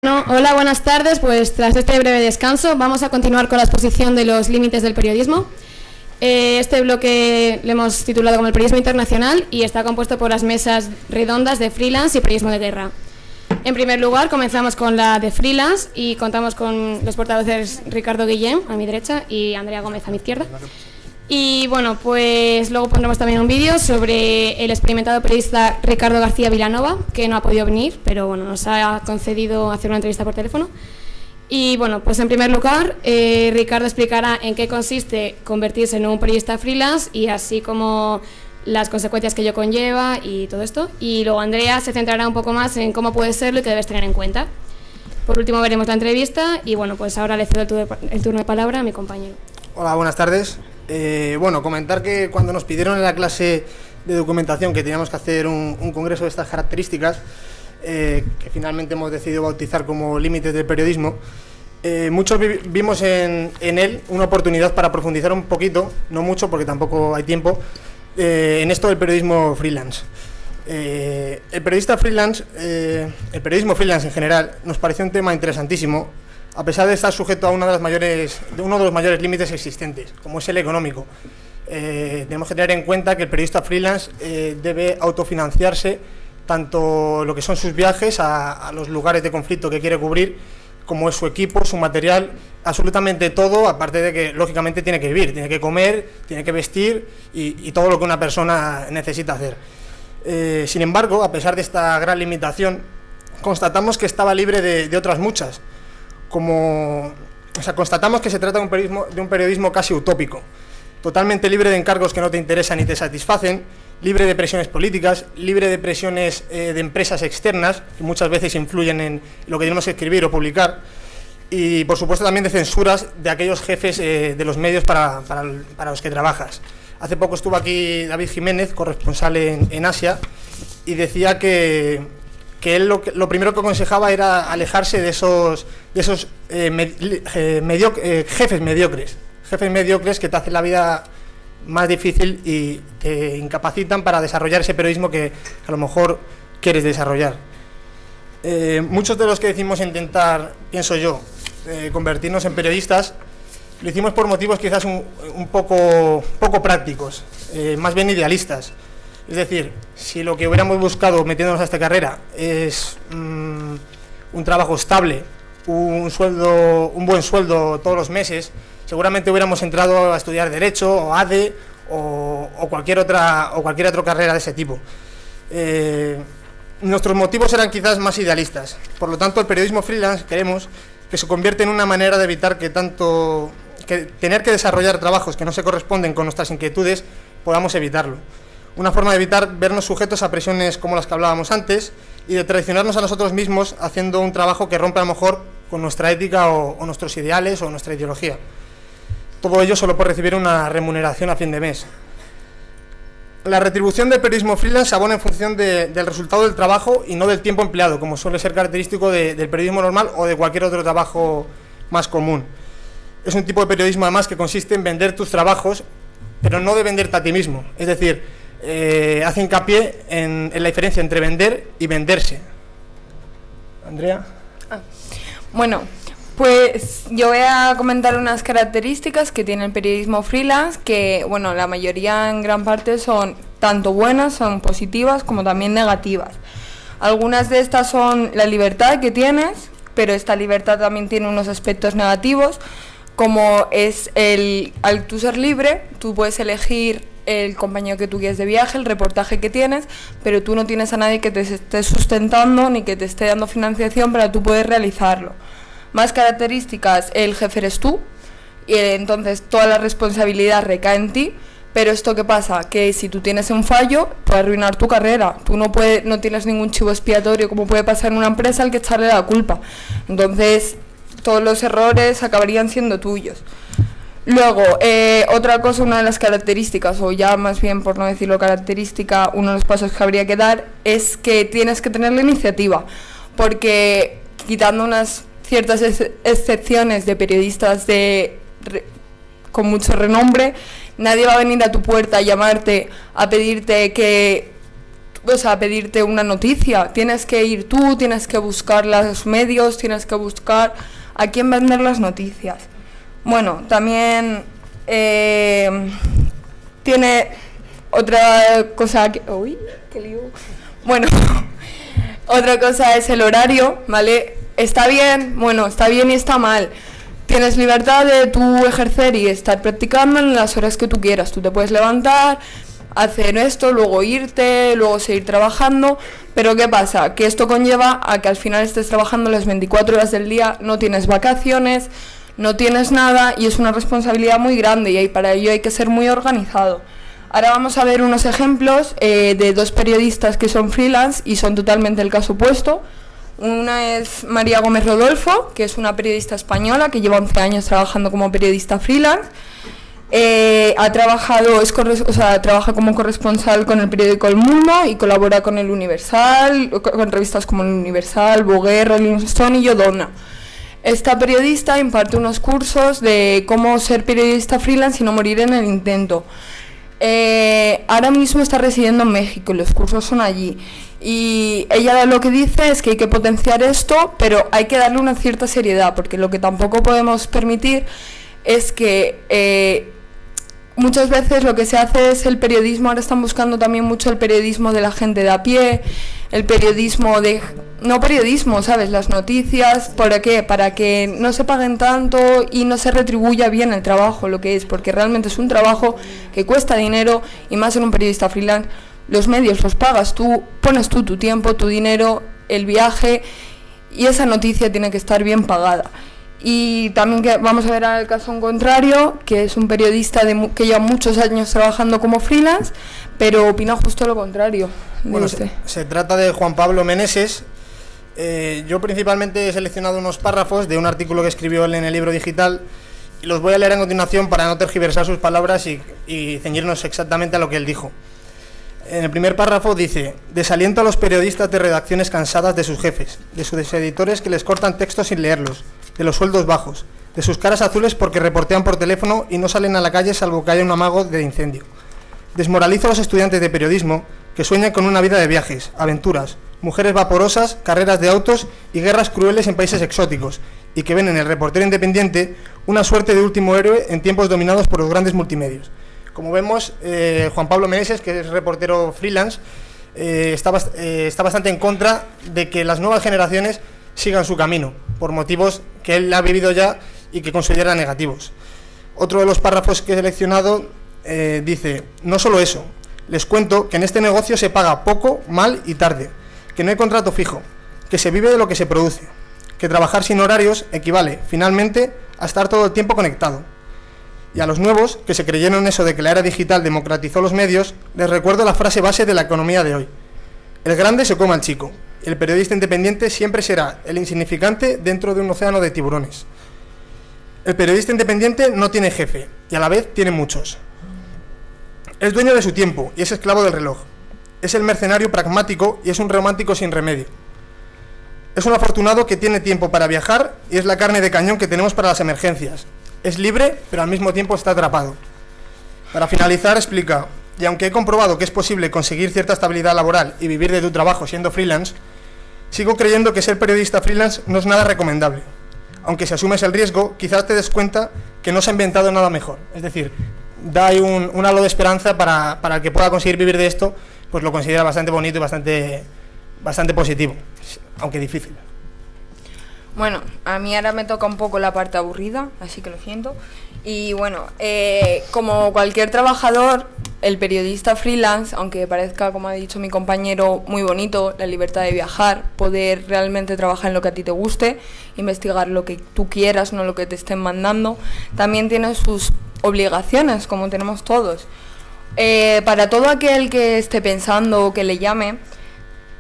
No, hola, buenas tardes. Pues tras este breve descanso vamos a continuar con la exposición de los límites del periodismo. Este bloque lo hemos titulado como el periodismo internacional y está compuesto por las mesas redondas de freelance y periodismo de guerra. En primer lugar comenzamos con la de freelance y contamos con los portavoces Ricardo Guillén a mi derecha y Andrea Gómez a mi izquierda. Y bueno, pues luego pondremos también un vídeo sobre el experimentado periodista Ricardo García Vilanova, que no ha podido venir, pero bueno, nos ha concedido hacer una entrevista por teléfono. Y bueno, pues en primer lugar, Ricardo explicará en qué consiste convertirse en un periodista freelance y así como las consecuencias que ello conlleva y todo esto. Y luego Andrea se centrará un poco más en cómo puede serlo y qué debes tener en cuenta. Por último veremos la entrevista y bueno, pues ahora le cedo el turno de palabra a mi compañero. Hola, buenas tardes. Bueno, comentar que cuando nos pidieron en la clase de documentación que teníamos que hacer un congreso de estas características, que finalmente hemos decidido bautizar como límites del periodismo, muchos vimos en él una oportunidad para profundizar un poquito, no mucho porque tampoco hay tiempo, en esto del periodismo freelance. El periodismo freelance en general nos pareció un tema interesantísimo, a pesar de estar sujeto a uno de los mayores límites existentes, como es el económico. Tenemos que tener en cuenta que el periodista freelance debe autofinanciarse tanto lo que son sus viajes a los lugares de conflicto que quiere cubrir, como es su equipo, su material, absolutamente todo, aparte de que lógicamente tiene que vivir, tiene que comer, tiene que vestir y todo lo que una persona necesita hacer. Sin embargo, a pesar de esta gran limitación, constatamos que estaba libre de otras muchas. Constatamos que se trata de un periodismo casi utópico, totalmente libre de encargos que no te interesan ni te satisfacen, libre de presiones políticas, libre de presiones de empresas externas, que muchas veces influyen en lo que tenemos que escribir o publicar, y por supuesto también de censuras de aquellos jefes de los medios para los que trabajas. Hace poco estuvo aquí David Jiménez, corresponsal en Asia, y decía que él lo primero que aconsejaba era alejarse de esos jefes mediocres que te hacen la vida más difícil y te incapacitan para desarrollar ese periodismo que a lo mejor quieres desarrollar. Muchos de los que decimos intentar, pienso yo, convertirnos en periodistas, lo hicimos por motivos quizás un poco prácticos, más bien idealistas. Es decir, si lo que hubiéramos buscado metiéndonos a esta carrera es un trabajo estable, un buen sueldo todos los meses, seguramente hubiéramos entrado a estudiar Derecho o ADE o cualquier otra carrera de ese tipo. Nuestros motivos eran quizás más idealistas. Por lo tanto, el periodismo freelance queremos que se convierta en una manera de evitar que tener que desarrollar trabajos que no se corresponden con nuestras inquietudes, podamos evitarlo. Una forma de evitar vernos sujetos a presiones como las que hablábamos antes y de traicionarnos a nosotros mismos haciendo un trabajo que rompe a lo mejor con nuestra ética o nuestros ideales o nuestra ideología. Todo ello solo por recibir una remuneración a fin de mes. La retribución del periodismo freelance se abona en función del resultado del trabajo y no del tiempo empleado, como suele ser característico del periodismo normal o de cualquier otro trabajo más común. Es un tipo de periodismo además que consiste en vender tus trabajos, pero no de venderte a ti mismo. Es decir, hace hincapié en la diferencia entre vender y venderse. Andrea. Bueno, pues yo voy a comentar unas características que tiene el periodismo freelance, que bueno, la mayoría en gran parte son tanto buenas, son positivas, como también negativas. Algunas de estas son la libertad que tienes, pero esta libertad también tiene unos aspectos negativos, como es al tú ser libre, tú puedes elegir el compañero que tú quieres de viaje, el reportaje que tienes, pero tú no tienes a nadie que te esté sustentando ni que te esté dando financiación para tú poder realizarlo. Más características, el jefe eres tú, y entonces toda la responsabilidad recae en ti, pero ¿esto qué pasa? Que si tú tienes un fallo, puede arruinar tu carrera, tú no tienes ningún chivo expiatorio como puede pasar en una empresa al que echarle la culpa, entonces todos los errores acabarían siendo tuyos. Luego, otra cosa, una de las características, o ya más bien por no decirlo característica, uno de los pasos que habría que dar es que tienes que tener la iniciativa, porque quitando unas ciertas excepciones de periodistas con mucho renombre, nadie va a venir a tu puerta a llamarte, a pedirte que o sea, pedirte una noticia. Tienes que ir tú, tienes que buscar los medios, tienes que buscar a quién vender las noticias. Bueno, también tiene otra cosa que... Uy, qué lío. Bueno, otra cosa es el horario, ¿vale? Está bien, bueno, está bien y está mal. Tienes libertad de tú ejercer y estar practicando en las horas que tú quieras. Tú te puedes levantar, hacer esto, luego irte, luego seguir trabajando. Pero ¿qué pasa? Que esto conlleva a que al final estés trabajando las 24 horas del día, no tienes vacaciones, no tienes nada y es una responsabilidad muy grande y para ello hay que ser muy organizado. Ahora vamos a ver unos ejemplos de dos periodistas que son freelance y son totalmente el caso opuesto. Una es María Gómez Rodolfo, que es una periodista española que lleva 11 años trabajando como periodista freelance. Trabaja como corresponsal con el periódico El Mundo y colabora con El Universal, con revistas como El Universal, Vogue, Rolling Stone y Yodona. Esta periodista imparte unos cursos de cómo ser periodista freelance y no morir en el intento. Ahora mismo está residiendo en México y los cursos son allí. Y ella lo que dice es que hay que potenciar esto, pero hay que darle una cierta seriedad, porque lo que tampoco podemos permitir es que muchas veces lo que se hace es el periodismo, ahora están buscando también mucho el periodismo de la gente de a pie, el periodismo de... no periodismo, ¿sabes? Las noticias, ¿para qué? Para que no se paguen tanto y no se retribuya bien el trabajo, lo que es, porque realmente es un trabajo que cuesta dinero y más en un periodista freelance. Los medios los pagas tú, pones tú tu tiempo, tu dinero, el viaje y esa noticia tiene que estar bien pagada. Y también que vamos a ver al caso en contrario, que es un periodista que lleva muchos años trabajando como freelance, pero opina justo lo contrario. Bueno, se trata de Juan Pablo Meneses. Yo principalmente he seleccionado unos párrafos de un artículo que escribió él en el Libro Digital y los voy a leer a continuación para no tergiversar sus palabras y ceñirnos exactamente a lo que él dijo. En el primer párrafo dice: desaliento a los periodistas de redacciones cansadas de sus jefes, de sus editores que les cortan textos sin leerlos, de los sueldos bajos, de sus caras azules porque reportean por teléfono y no salen a la calle salvo que haya un amago de incendio. Desmoralizo a los estudiantes de periodismo que sueñan con una vida de viajes, aventuras, mujeres vaporosas, carreras de autos y guerras crueles en países exóticos, y que ven en el reportero independiente una suerte de último héroe en tiempos dominados por los grandes multimedios. Como vemos, Juan Pablo Meneses, que es reportero freelance, está bastante en contra de que las nuevas generaciones sigan su camino, por motivos que él ha vivido ya y que considera negativos. Otro de los párrafos que he seleccionado dice: no solo eso, les cuento que en este negocio se paga poco, mal y tarde, que no hay contrato fijo, que se vive de lo que se produce, que trabajar sin horarios equivale, finalmente, a estar todo el tiempo conectado. Y a los nuevos, que se creyeron eso de que la era digital democratizó los medios, les recuerdo la frase base de la economía de hoy: el grande se come al chico. El periodista independiente siempre será el insignificante dentro de un océano de tiburones. El periodista independiente no tiene jefe, y a la vez tiene muchos. Es dueño de su tiempo y es esclavo del reloj. Es el mercenario pragmático y es un romántico sin remedio. Es un afortunado que tiene tiempo para viajar y es la carne de cañón que tenemos para las emergencias. Es libre, pero al mismo tiempo está atrapado. Para finalizar, explica: y aunque he comprobado que es posible conseguir cierta estabilidad laboral y vivir de tu trabajo siendo freelance, sigo creyendo que ser periodista freelance no es nada recomendable. Aunque si asumes el riesgo, quizás te des cuenta que no se ha inventado nada mejor. Es decir, da ahí un halo de esperanza para el que pueda conseguir vivir de esto, pues lo considera bastante bonito y bastante positivo, aunque difícil. Bueno, a mí ahora me toca un poco la parte aburrida, así que lo siento. Y bueno, como cualquier trabajador, el periodista freelance, aunque parezca, como ha dicho mi compañero, muy bonito, la libertad de viajar, poder realmente trabajar en lo que a ti te guste, investigar lo que tú quieras, no lo que te estén mandando, también tiene sus obligaciones, como tenemos todos. Para todo aquel que esté pensando o que le llame,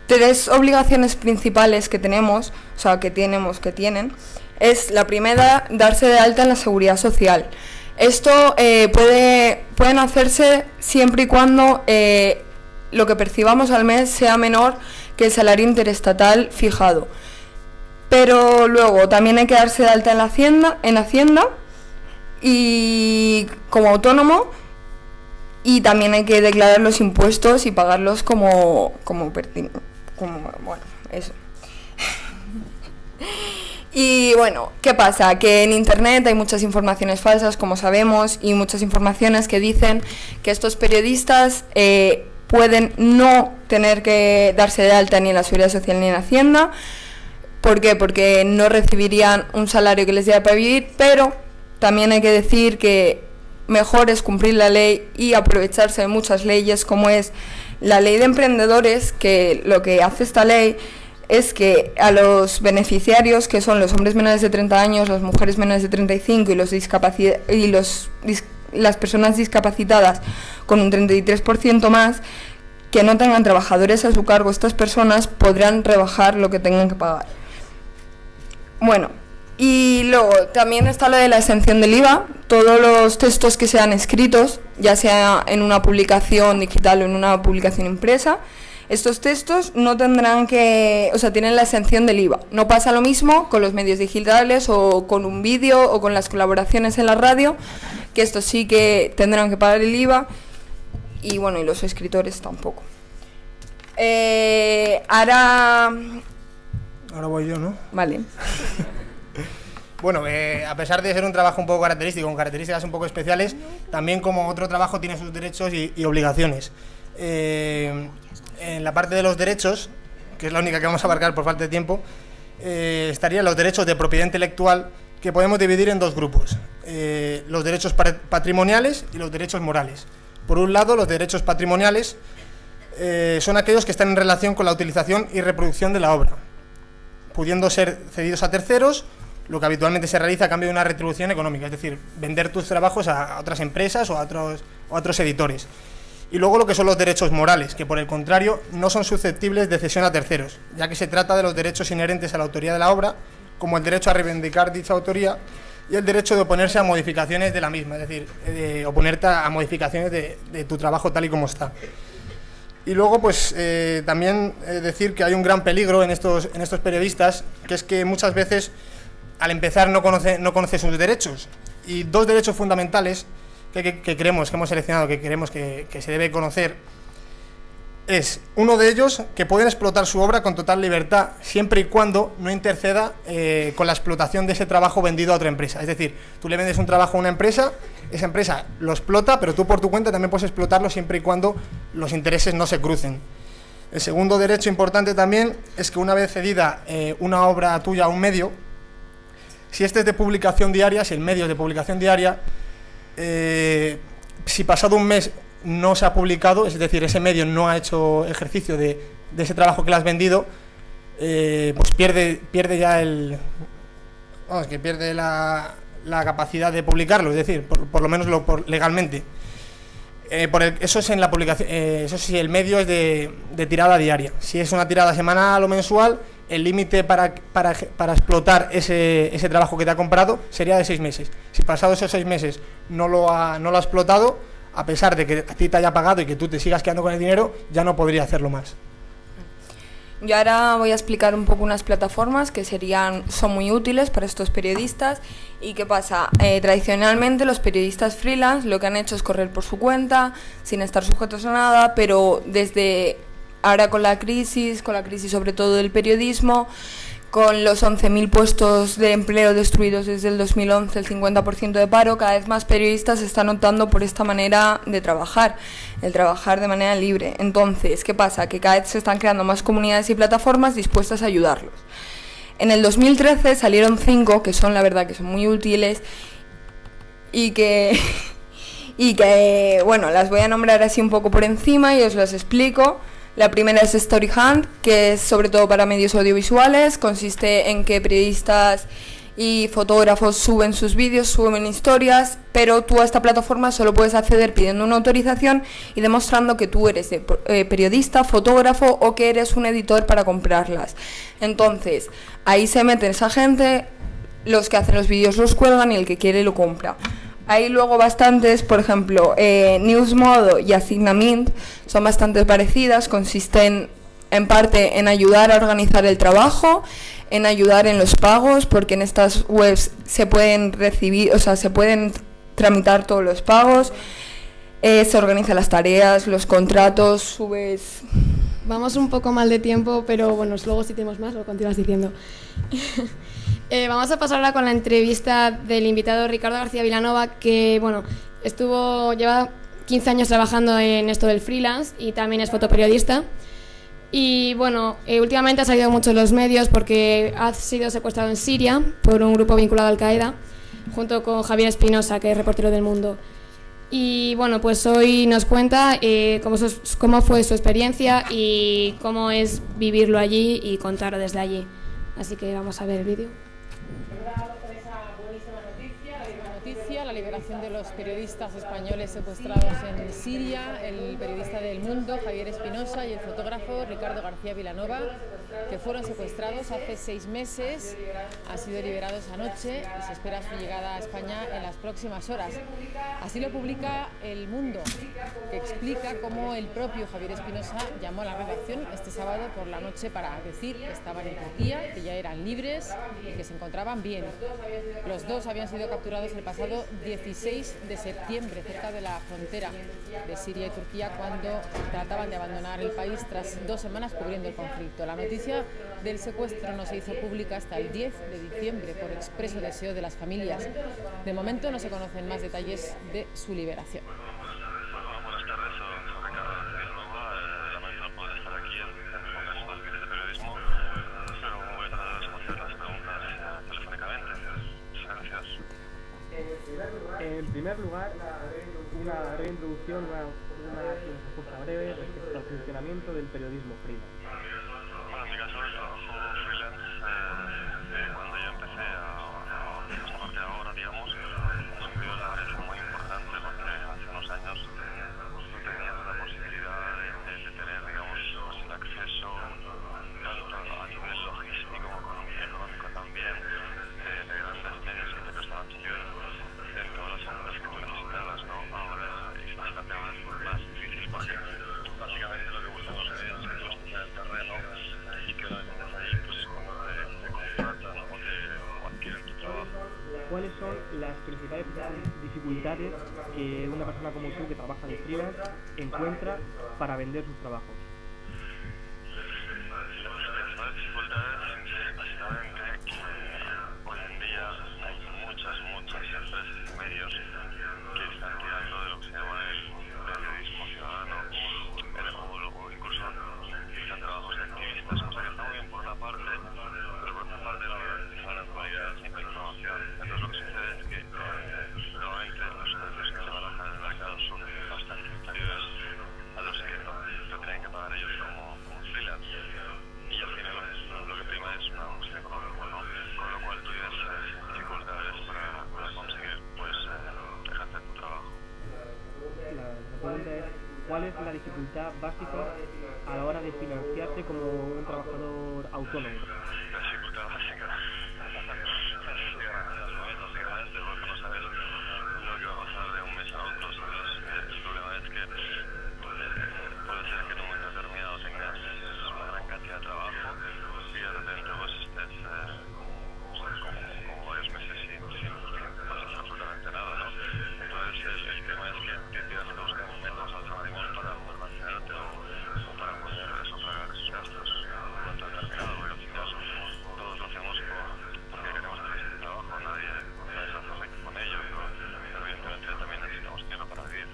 3 obligaciones principales que tenemos, o sea, que tienen, es la primera, darse de alta en la seguridad social. Esto pueden hacerse siempre y cuando lo que percibamos al mes sea menor que el salario interestatal fijado. Pero luego también hay que darse de alta en Hacienda y como autónomo y también hay que declarar los impuestos y pagarlos como bueno, eso. Y bueno, ¿qué pasa? Que en internet hay muchas informaciones falsas, como sabemos, y muchas informaciones que dicen que estos periodistas pueden no tener que darse de alta ni en la Seguridad Social ni en Hacienda. ¿Por qué? Porque no recibirían un salario que les diera para vivir, pero también hay que decir que mejor es cumplir la ley y aprovecharse de muchas leyes, como es la ley de emprendedores, que lo que hace esta ley es que a los beneficiarios, que son los hombres menores de 30 años, las mujeres menores de 35 y las personas discapacitadas con un 33% más, que no tengan trabajadores a su cargo, estas personas podrán rebajar lo que tengan que pagar. Bueno, y luego también está lo de la exención del IVA. Todos los textos que sean escritos, ya sea en una publicación digital o en una publicación impresa, estos textos no tendrán que, tienen la exención del IVA. No pasa lo mismo con los medios digitales o con un vídeo o con las colaboraciones en la radio, que estos sí que tendrán que pagar el IVA, y bueno, y los escritores tampoco. Ahora voy yo, ¿no? Vale. Bueno, a pesar de ser un trabajo un poco característico, con características un poco especiales, también como otro trabajo tiene sus derechos y obligaciones. En la parte de los derechos, que es la única que vamos a abarcar por falta de tiempo, estarían los derechos de propiedad intelectual, que podemos dividir en dos grupos: los derechos patrimoniales y los derechos morales. Por un lado, los derechos patrimoniales son aquellos que están en relación con la utilización y reproducción de la obra, pudiendo ser cedidos a terceros, lo que habitualmente se realiza a cambio de una retribución económica, es decir, vender tus trabajos a otras empresas o a otros editores. Y luego lo que son los derechos morales, que por el contrario no son susceptibles de cesión a terceros, ya que se trata de los derechos inherentes a la autoría de la obra, como el derecho a reivindicar dicha autoría y el derecho de oponerse a modificaciones de la misma, es decir, de oponerte a modificaciones de tu trabajo tal y como está. Y luego, pues, también decir que hay un gran peligro en estos periodistas, que es que muchas veces, al empezar, no conoce sus derechos. Y dos derechos fundamentales que creemos, que hemos seleccionado, que creemos que se debe conocer, es uno de ellos, que pueden explotar su obra con total libertad, siempre y cuando no interceda con la explotación de ese trabajo vendido a otra empresa. Es decir, tú le vendes un trabajo a una empresa, esa empresa lo explota, pero tú por tu cuenta también puedes explotarlo siempre y cuando los intereses no se crucen. El segundo derecho importante también es que una vez cedida una obra tuya a un medio, si este es de publicación diaria, si el medio es de publicación diaria, si pasado un mes no se ha publicado, es decir, ese medio no ha hecho ejercicio de ese trabajo que le has vendido, pues pierde ya pierde la capacidad de publicarlo, es decir, por lo menos legalmente. Eso es en la publicación, eso sí, el medio es de tirada diaria. Si es una tirada semanal o mensual, el límite para explotar ese trabajo que te ha comprado sería de 6 meses. Si pasado esos 6 meses no lo ha explotado, a pesar de que a ti te haya pagado y que tú te sigas quedando con el dinero, ya no podría hacerlo más. Yo ahora voy a explicar un poco unas plataformas que son muy útiles para estos periodistas. ¿Y qué pasa? Tradicionalmente los periodistas freelance lo que han hecho es correr por su cuenta, sin estar sujetos a nada, pero desde ahora con la crisis sobre todo del periodismo, con los 11.000 puestos de empleo destruidos desde el 2011, el 50% de paro, cada vez más periodistas están optando por esta manera de trabajar, el trabajar de manera libre. Entonces, ¿qué pasa? Que cada vez se están creando más comunidades y plataformas dispuestas a ayudarlos. En el 2013 salieron 5, que son la verdad que son muy útiles y que bueno, las voy a nombrar así un poco por encima y os las explico. La primera es StoryHunt, que es sobre todo para medios audiovisuales. Consiste en que periodistas y fotógrafos suben sus vídeos, suben historias, pero tú a esta plataforma solo puedes acceder pidiendo una autorización y demostrando que tú eres periodista, fotógrafo o que eres un editor para comprarlas. Entonces, ahí se mete esa gente, los que hacen los vídeos los cuelgan y el que quiere lo compra. Hay luego bastantes, por ejemplo, Newsmodo y Asignamint son bastante parecidas, consisten en parte en ayudar a organizar el trabajo, en ayudar en los pagos, porque en estas webs se pueden recibir, se pueden tramitar todos los pagos. se organizan las tareas, los contratos, subes... Vamos un poco mal de tiempo, pero bueno, luego si tenemos más lo continúas diciendo. Vamos a pasar ahora con la entrevista del invitado Ricardo García Vilanova, que bueno, lleva 15 años trabajando en esto del freelance y también es fotoperiodista. Y bueno, últimamente ha salido mucho en los medios porque ha sido secuestrado en Siria por un grupo vinculado a Al-Qaeda, junto con Javier Espinosa, que es reportero del Mundo. Y bueno, pues hoy nos cuenta cómo fue su experiencia y cómo es vivirlo allí y contarlo desde allí. Así que vamos a ver el vídeo. La liberación de los periodistas españoles secuestrados en Siria, el periodista del Mundo, Javier Espinosa, y el fotógrafo Ricardo García Vilanova, que fueron secuestrados hace 6 meses, han sido liberados anoche y se espera su llegada a España en las próximas horas. Así lo publica El Mundo, que explica cómo el propio Javier Espinosa llamó a la redacción este sábado por la noche para decir que estaban en Turquía, que ya eran libres y que se encontraban bien. Los dos habían sido capturados el pasado 16 de septiembre, cerca de la frontera de Siria y Turquía, cuando trataban de abandonar el país tras 2 semanas cubriendo el conflicto. La noticia del secuestro no se hizo pública hasta el 10 de diciembre por expreso deseo de las familias. De momento no se conocen más detalles de su liberación. Buenas tardes, soy Ricardo Vilanova. Lamento no poder estar aquí en el Congreso de Límites de Periodismo, pero voy a tratar de responder las preguntas telefónicamente. Muchas gracias. En primer lugar, una breve introducción, una respuesta breve respecto al funcionamiento del periodismo freelance. Bueno, en mi caso, el trabajo freelance, cuando yo empecé hasta parte de ahora, digamos, subió la brecha muy importante porque hace unos años tú tenías la posibilidad de tener, digamos, el acceso tanto a nivel logístico como económico también, de grandes medios que te prestaban servicio en todas las ondas que tú necesitabas, ¿no? Ahora es bastante más difícil porque básicamente lo que buscan los medios es que tú estés en el terreno y que una vez estés ahí, pues es cuando te contratan o adquieren tu trabajo. ¿Cuáles son las principales dificultades que una persona como tú que trabaja de freelance encuentra para vender sus trabajos? Las dificultades, básicamente, que hoy en día hay muchas empresas y medios que están tirando de lo que se llama el periodismo ciudadano o incluso utilizan trabajos de activistas, cosa que está muy bien por una parte, pero por otra parte no garantizan la actualidad sin la información. Entonces lo que sucede es que normalmente los precios que se barajan en el mercado son bastante inferiores a los que lo tienen que pagar ellos como freelance. Y al final lo que prima es una música económica, ¿no? Con lo cual tú tienes dificultades para conseguir pues ejercer tu trabajo. La pregunta es, ¿cuál es la dificultad básica a la hora de financiarse como un trabajador autónomo? La dificultad básica básicamente porque no sabes lo que va a pasar de un mes a otro, ¿sabes? El problema es que puede ser que en un momento determinado tengas una gran cantidad de trabajo y de repente pues estés como varios meses sin hacer absolutamente nada, ¿no? Entonces el tema es que tienes que buscar métodos alternativos para poder mantenerte o para poder sufragar esos gastos en un momento determinado, porque al final todos lo hacemos porque queremos hacer este trabajo, nadie se hace rico con ello, pero evidentemente también necesitamos dinero para vivir.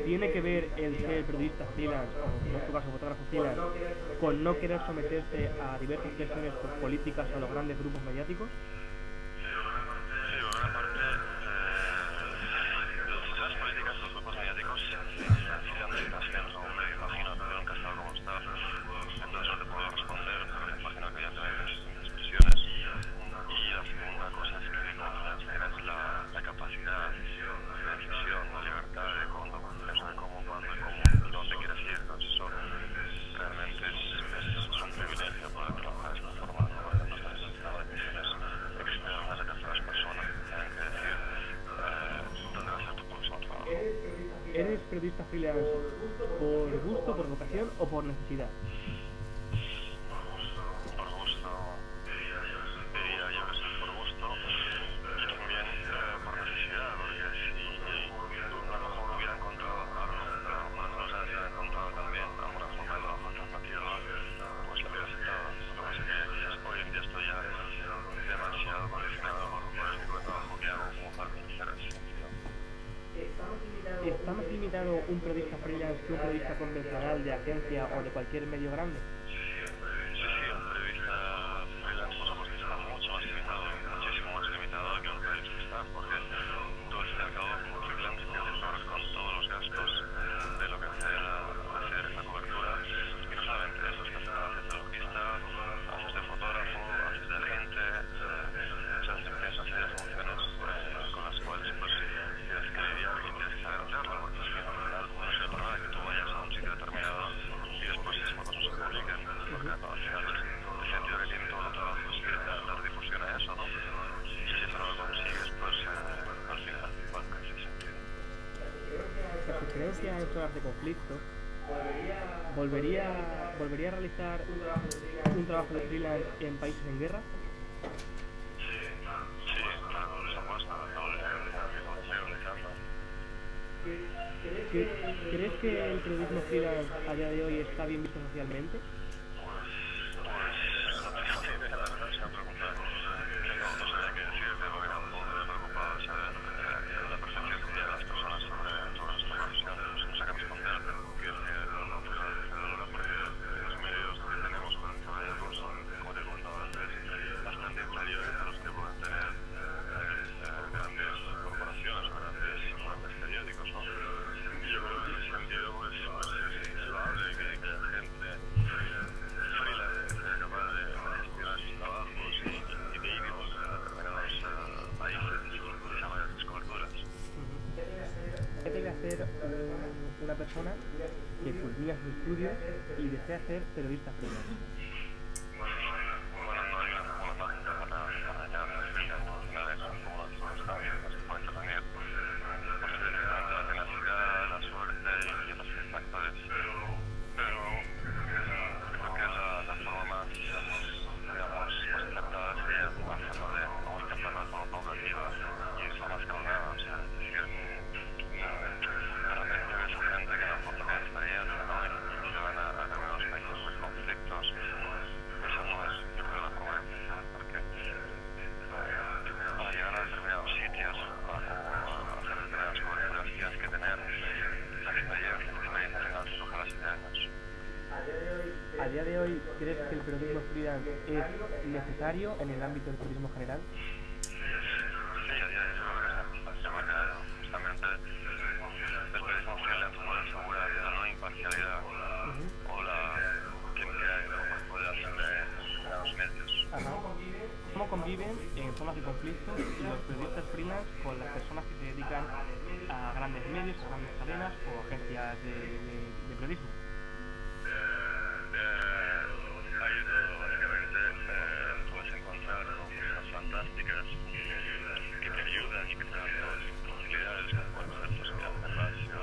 ¿Tiene que ver el ser periodista freelance, o en este caso fotógrafo freelance, con no querer someterse a diversas presiones políticas o a los grandes grupos mediáticos? Sí, por una parte, las políticas, los grupos mediáticos necesitan de educación, hombre, imagino, pero nunca he estado como está, entonces no te puedo responder, pero me imagino que evidentemente existen expresiones. Y la segunda cosa es que como freelance tienes la capacidad de decisión, la libertad de cuándo, cuándo y dónde quieres ir, entonces eso realmente es un privilegio poder trabajar de esta forma, ¿no? Porque no estás necesitando decisiones externas de terceras personas que tienen que decir dónde va a ser tu próximo trabajo. ¿Eres periodista freelance por gusto, por vocación o por necesidad? Por gusto, diría yo que sí, por gusto y también por necesidad, porque si tú a lo mejor planteado un periodista freelance que un periodista convencional de agencia o de cualquier medio grande? Sí, un periodista freelance por supuesto está mucho más limitado, muchísimo más limitado que un periodista, porque tú al fin y al cabo como freelance tienes que pagar con todos los gastos de lo que hacer la cobertura, y no solamente eso, es que haces de logista, haces de fotógrafo, haces de agente, o sea, tienes una serie de funciones con las cuales pues tienes que lidiar y tienes que saber hacerlo, porque es que al final no es para nada que tú vayas a un sitio determinado y después esas fotos no se publiquen, porque al final el sentido que tiene todo el trabajo es que dar difusión a eso, ¿no? Y si eso no lo consigues, pues al final, bueno, ¿qué hace sentido? ¿La sugerencia en zonas de conflicto volvería a realizar un trabajo de freelance en países en guerra? Sí, claro, por supuesto, lo estoy realizando. ¿Crees que el periodismo freelance a día de hoy está bien visto socialmente? No tengo ni idea, la verdad, esa pregunta no sabría qué decirte, porque tampoco me preocupa saber la percepción que tienen las personas sobre nuestra profesión. No sé qué responderte, porque los medios que tenemos con el que vayamos son, como digo, bastante inferiores a los que pueden tener grandes corporaciones o grandes periódicos, ¿no? Y yo creo que en ese sentido pues es loable que haya gente freelance que sea capaz de gestionar sus trabajos y de ir a determinados países y desarrollar sus coberturas. ¿Qué debe hacer una persona que culmina sus estudios y desea ser periodista freelance? Bueno, no hay una página para allá, al final es como los cambios que se pueden intervenir. Pues evidentemente la tenacidad, la suerte y otros factores. Pero creo que la forma más, digamos, más acertada sería hacerlo de una forma progresiva y de forma escalonada. O sea, es decir, de repente ves a gente que no aporta con experiencia, ¿no? Y se van a determinados países con conflictos. Esa no es, yo creo, la forma de empezar, porque para llegar a determinados sitios o a hacer determinadas coberturas tienes que tener la experiencia general de los 7 años. ¿A día de hoy crees que el periodismo freelance es necesario en el ámbito del periodismo general? Sí, a día de hoy yo creo que justamente el periodismo freelance puede asegurar la no imparcialidad o la que puede hacer de los medios. Ajá. ¿Cómo conviven en zonas de conflicto los periodistas freelance con las personas que se dedican a grandes medios, a grandes cadenas o agencias de periodismo? Hay de todo, básicamente puedes encontrar oficinas fantásticas que te ayudan y que te dan todas las facilidades que pueden ser pues que hacen Lazio,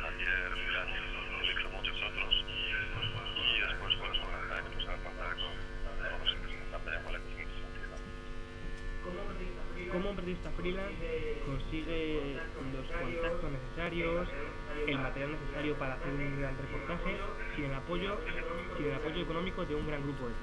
Javier, Felix o muchos otros, y después puedes encontrar con otros que se están peleando la cosa en ese sentido. ¿Cómo un periodista freelance consigue los contactos necesarios, el material necesario para hacer un gran reportaje sin el apoyo económico de un gran grupo de